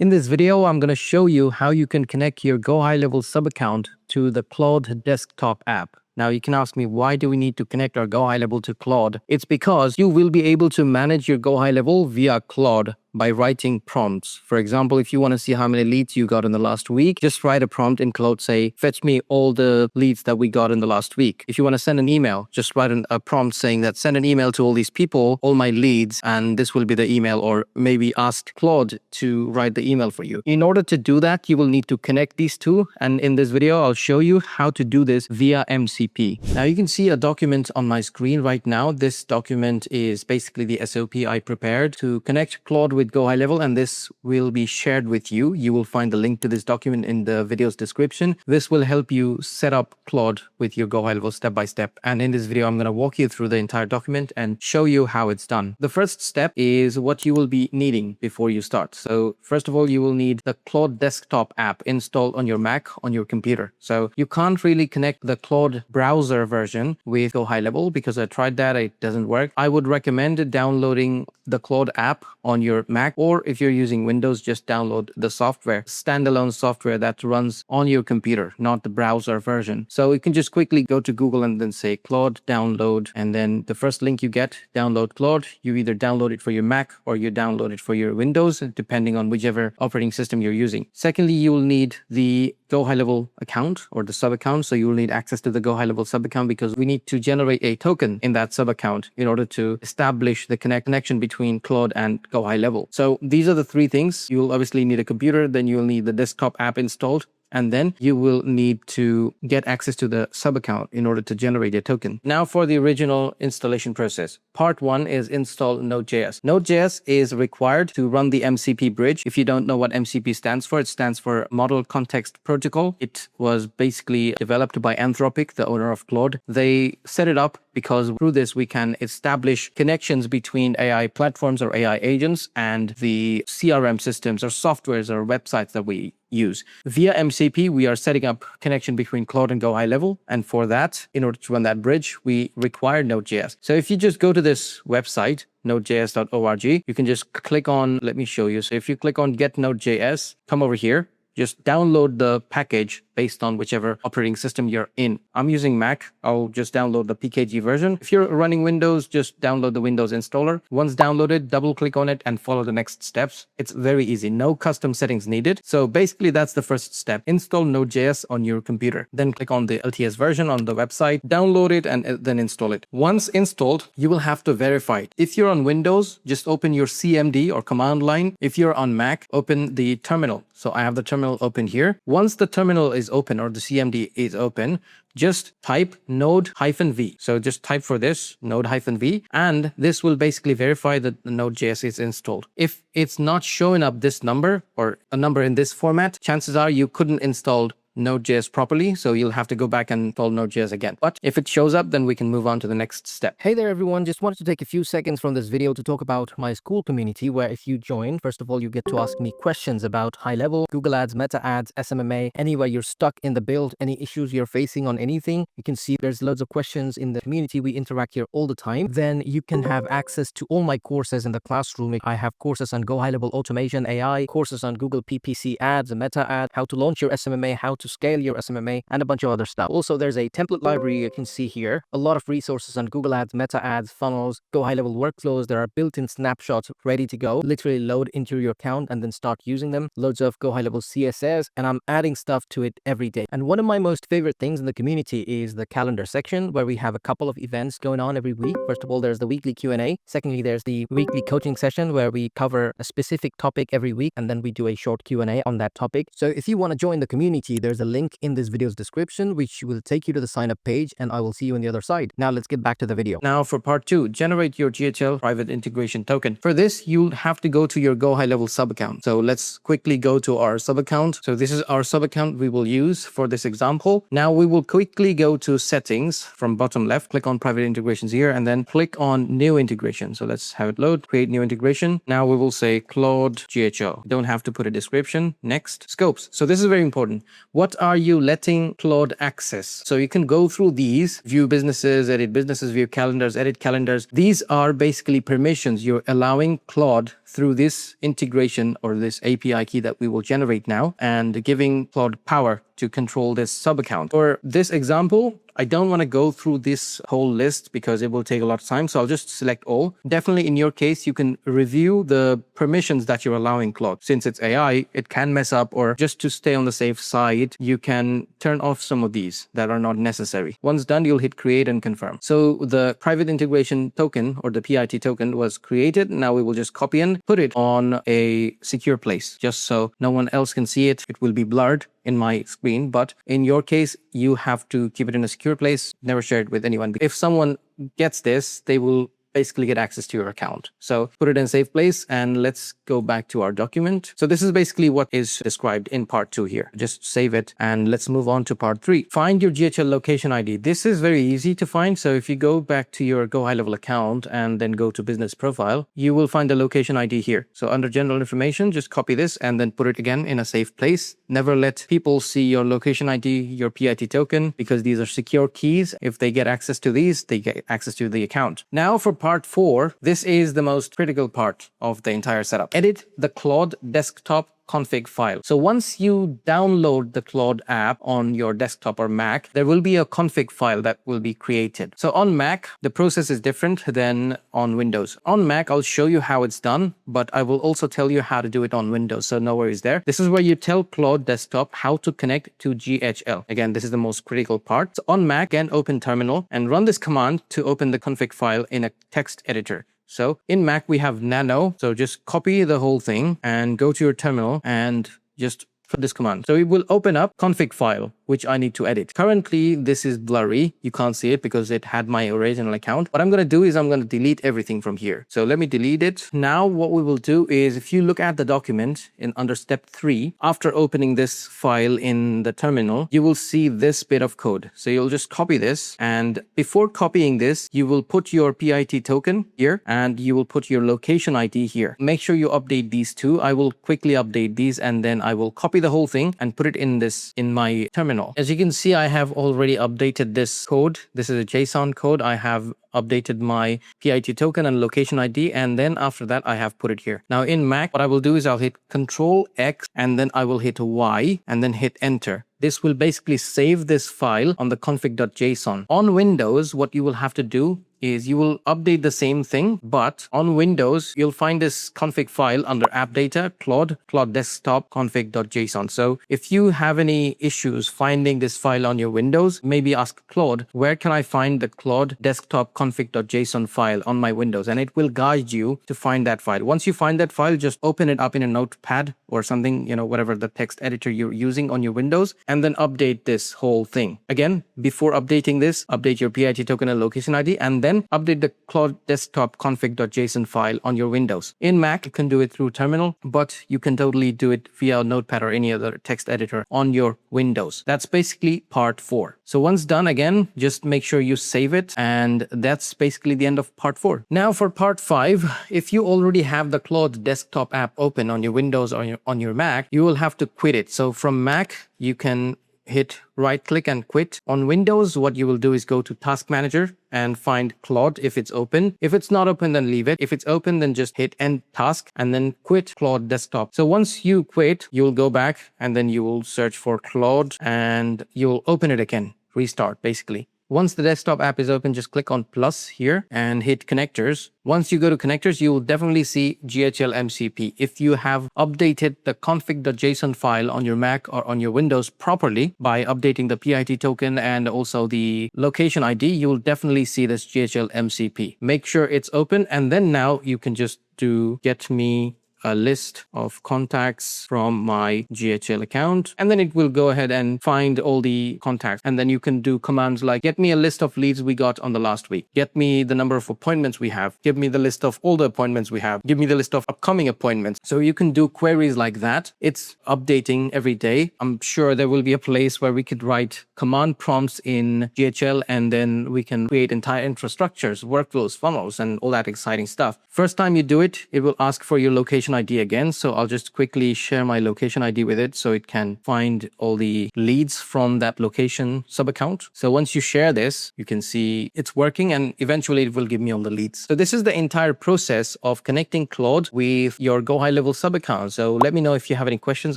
In this video, I'm going to show you how you can connect your GoHighLevel sub-account to the Claude desktop app. Now, you can ask me, why do we need to connect our GoHighLevel to Claude? It's because you will be able to manage your GoHighLevel via Claude by writing prompts. For example, if you want to see how many leads you got in the last week, just write a prompt in Claude, say, fetch me all the leads that we got in the last week. If you want to send an email, just write a prompt saying that send an email to all these people, all my leads, and this will be the email, or maybe ask Claude to write the email for you. In order to do that, you will need to connect these two. And in this video, I'll show you how to do this via MCP. Now you can see a document on my screen right now. This document is basically the SOP I prepared to connect Claude with GoHighLevel, and this will be shared with you. You will find the link to this document in the video's description. This will help you set up Claude with your GoHighLevel step by step. And in this video, I'm going to walk you through the entire document and show you how it's done. The first step is what you will be needing before you start. So first of all, you will need the Claude desktop app installed on your Mac, on your computer. So you can't really connect the Claude browser version with GoHighLevel because I tried that, it doesn't work. I would recommend downloading the Claude app on your Mac, or if you're using Windows, just download the software, standalone software that runs on your computer, not the browser version. So you can just quickly go to Google and then say Claude download, and then the first link you get, download Claude. You either download it for your Mac or you download it for your Windows, depending on whichever operating system you're using. Secondly, you will need the GoHighLevel account or the sub account. So you will need access to the GoHighLevel sub account because we need to generate a token in that sub account in order to establish the connection between Claude and GoHighLevel. So these are the three things. You will obviously need a computer, then you will need the desktop app installed, and then you will need to get access to the sub account in order to generate a token. Now for the original installation process. Part one is install Node.js. Node.js is required to run the MCP bridge. If you don't know what MCP stands for, it stands for Model Context Protocol. It was basically developed by Anthropic, the owner of Claude. They set it up because through this we can establish connections between AI platforms or AI agents and the CRM systems or softwares or websites that we use. Via MCP, we are setting up connection between Claude and GoHighLevel. And for that, in order to run that bridge, we require Node.js. So if you just go to this website, nodejs.org, you can just click on, let me show you. So if you click on Get Node.js, come over here, just download the package based on whichever operating system you're in. I'm using Mac. I'll just download the PKG version. If you're running Windows, just download the Windows installer. Once downloaded, double click on it and follow the next steps. It's very easy. No custom settings needed. So basically that's the first step. Install Node.js on your computer. Then click on the LTS version on the website, download it and then install it. Once installed, you will have to verify it. If you're on Windows, just open your CMD or command line. If you're on Mac, open the terminal. So I have the terminal open here. Once the terminal is open or the CMD is open, just type node-v. So just type for this node-v, and this will basically verify that the Node.js is installed. If it's not showing up this number or a number in this format, chances are you couldn't install Node.js properly, so you'll have to go back and install Node.js again. But if it shows up, then we can move on to the next step. Hey there everyone, just wanted to take a few seconds from this video to talk about my school community, where if you join, first of all, you get to ask me questions about HighLevel, Google Ads, Meta Ads, SMMA, anywhere you're stuck in the build, any issues you're facing on anything. You can see there's loads of questions in the community. We interact here all the time. Then you can have access to all my courses in the classroom. I have courses on GoHighLevel Automation AI, courses on Google PPC Ads, Meta Ads, how to launch your SMMA, how to scale your SMMA, and a bunch of other stuff. Also, there's a template library you can see here. A lot of resources on Google Ads, Meta Ads, funnels, GoHighLevel workflows. There are built-in snapshots ready to go. Literally load into your account and then start using them. Loads of GoHighLevel CSS, and I'm adding stuff to it every day. And one of my most favorite things in the community is the calendar section, where we have a couple of events going on every week. First of all, there's the weekly Q&A. Secondly, there's the weekly coaching session where we cover a specific topic every week, and then we do a short Q&A on that topic. So if you want to join the community, there's a link in this video's description, which will take you to the sign up page, and I will see you on the other side. Now let's get back to the video. Now for part two, generate your GHL private integration token. For this, you'll have to go to your GoHighLevel sub account. So let's quickly go to our sub account. So this is our sub account we will use for this example. Now we will quickly go to settings from bottom left, click on private integrations here, and then click on new integration. So let's have it load, create new integration. Now we will say Claude GHL. Don't have to put a description. Next, scopes. So this is very important. What are you letting Claude access? So you can go through these, view businesses, view calendars, edit calendars. These are basically permissions you're allowing Claude through this integration or this API key that we will generate now, and giving Claude power to control this sub account. For this example, I don't want to go through this whole list because it will take a lot of time. So I'll just select all. Definitely in your case, you can review the permissions that you're allowing Claude. Since it's AI, it can mess up, or just to stay on the safe side, you can turn off some of these that are not necessary. Once done, you'll hit create and confirm. So the private integration token or the PIT token was created. Now we will just copy and put it on a secure place just so no one else can see it. It will be blurred in my screen, but in your case, you have to keep it in a secure place. Never share it with anyone. If someone gets this, they will basically get access to your account. So put it in a safe place, and let's go back to our document. So this is basically what is described in part 2 here. Just save it and let's move on to part 3. Find your GHL location ID. This is very easy to find. So if you go back to your GoHighLevel account and then go to business profile, you will find the location ID here. So under general information, just copy this and then put it again in a safe place. Never let people see your location ID, your PIT token, because these are secure keys. If they get access to these, they get access to the account. Now for part 4, this is the most critical part of the entire setup. Edit the Claude desktop config file. So once you download the Claude app on your desktop or Mac, there will be a config file that will be created. So on Mac, the process is different than on Windows. On Mac, I'll show you how it's done, but I will also tell you how to do it on Windows. So no worries there. This is where you tell Claude desktop how to connect to GHL. Again, this is the most critical part. So on Mac, again, open terminal and run this command to open the config file in a text editor. So in Mac, we have nano. So just copy the whole thing and go to your terminal and just put this command. So it will open up config file, which I need to edit. Currently, this is blurry. You can't see it because it had my original account. What I'm going to do is I'm going to delete everything from here. So let me delete it. Now what we will do is, if you look at the document in under step 3, after opening this file in the terminal, you will see this bit of code. So you'll just copy this, and before copying this, you will put your PIT token here and you will put your location ID here. Make sure you update these two. I will quickly update these and then I will copy the whole thing and put it in my terminal. As you can see, I have already updated this code. This is a JSON code. I have updated my PIT token and location ID, and then after that I have put it here. Now in Mac, what I will do is I'll hit Control X and then I will hit Y and then hit enter. This will basically save this file on the config.json. On Windows, what you will have to do is you will update the same thing, but on Windows, you'll find this config file under app data, Claude desktop config.json. So if you have any issues finding this file on your Windows, maybe ask Claude, where can I find the Claude desktop config.json file on my Windows? And it will guide you to find that file. Once you find that file, just open it up in a notepad or something, whatever the text editor you're using on your Windows, and then update this whole thing. Again, before updating this, update your PIT token and location ID, and then update the Claude desktop config.json file on your Windows. In Mac, you can do it through terminal, but you can totally do it via Notepad or any other text editor on your Windows. That's basically part 4. So once done, again, just make sure you save it, and that's basically the end of part 4. Now for part 5, if you already have the Claude desktop app open on your Windows or on your Mac, you will have to quit it. So from Mac, you can hit right click and quit. On Windows, what you will do is go to Task Manager and find Claude if it's open. If it's not open, then leave it. If it's open, then just hit End Task and then quit Claude Desktop. So once you quit, you'll go back and then you will search for Claude and you'll open it again. Restart, basically. Once the desktop app is open, just click on plus here and hit connectors. Once you go to connectors, you will definitely see GHL MCP. If you have updated the config.json file on your Mac or on your Windows properly by updating the PIT token and also the location ID, you will definitely see this GHL MCP. Make sure it's open, and then now you can just do get me a list of contacts from my GHL account, and then it will go ahead and find all the contacts. And then you can do commands like get me a list of leads we got on the last week, get me the number of appointments we have, give me the list of all the appointments we have, give me the list of upcoming appointments. So you can do queries like that. It's updating every day. I'm sure there will be a place where we could write command prompts in GHL, and then we can create entire infrastructures, workflows, funnels, and all that exciting stuff. First time you do it, it will ask for your location location ID again. So I'll just quickly share my location ID with it so it can find all the leads from that location sub account. So once you share this, you can see it's working and eventually it will give me all the leads. So this is the entire process of connecting Claude with your GoHighLevel sub account. So let me know if you have any questions.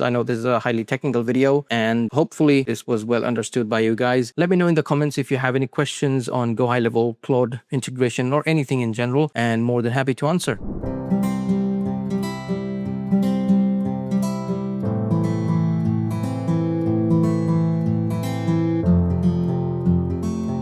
I know this is a highly technical video and hopefully this was well understood by you guys. Let me know in the comments if you have any questions on GoHighLevel, Claude integration, or anything in general, and more than happy to answer.